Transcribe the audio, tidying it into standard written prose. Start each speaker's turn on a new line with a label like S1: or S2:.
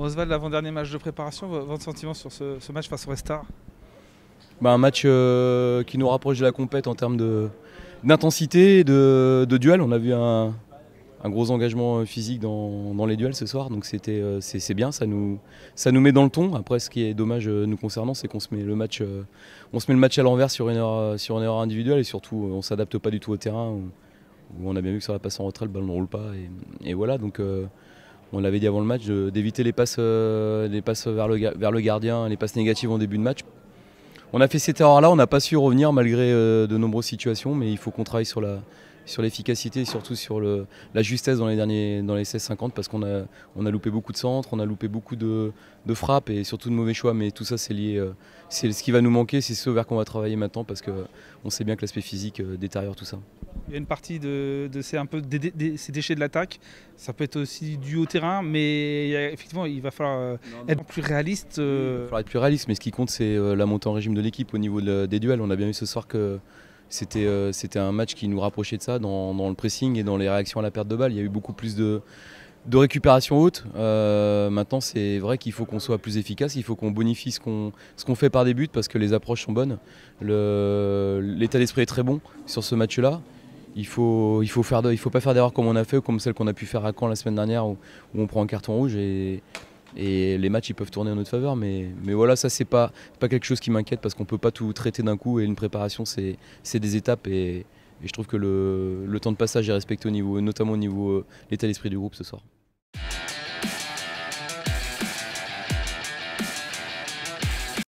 S1: Oswald, l'avant-dernier match de préparation, votre sentiment sur ce match face au Red Star?
S2: Un match qui nous rapproche de la compète en termes d'intensité, de duel. On a vu un gros engagement physique dans les duels ce soir, donc c'est bien, ça nous met dans le ton. Après, ce qui est dommage nous concernant, c'est qu'on se met le match à l'envers sur une erreur individuelle, et surtout on ne s'adapte pas du tout au terrain, où on a bien vu que ça va passer en retrait, le ballon ne roule pas, et voilà. Donc on l'avait dit avant le match, d'éviter les passes vers le gardien, les passes négatives en début de match. On a fait cette erreur-là, on n'a pas su revenir malgré de nombreuses situations, mais il faut qu'on travaille sur l'efficacité et surtout sur la justesse dans les 16-50, parce qu'on a loupé beaucoup de centres, on a loupé beaucoup de frappes et surtout de mauvais choix, mais tout ça c'est lié, c'est ce qui va nous manquer, c'est ce vers qu'on va travailler maintenant, parce qu'on sait bien que l'aspect physique détériore tout ça.
S1: Il y a une partie de ces déchets de l'attaque, ça peut être aussi dû au terrain, mais effectivement il va falloir être plus réaliste.
S2: Il va falloir être plus réaliste, mais ce qui compte c'est la montée en régime de l'équipe au niveau des duels. On a bien vu ce soir que c'était un match qui nous rapprochait de ça dans le pressing et dans les réactions à la perte de balle. Il y a eu beaucoup plus de récupération haute. Maintenant, c'est vrai qu'il faut qu'on soit plus efficace, il faut qu'on bonifie ce qu'on fait par des buts, parce que les approches sont bonnes. L'état d'esprit est très bon sur ce match-là. Il faut pas faire d'erreurs comme on a fait, ou comme celle qu'on a pu faire à Caen la semaine dernière, où on prend un carton rouge et les matchs ils peuvent tourner en notre faveur. Mais voilà, ça c'est pas quelque chose qui m'inquiète, parce qu'on peut pas tout traiter d'un coup, et une préparation c'est des étapes, et je trouve que le temps de passage est respecté, notamment au niveau l'état d'esprit du groupe ce soir.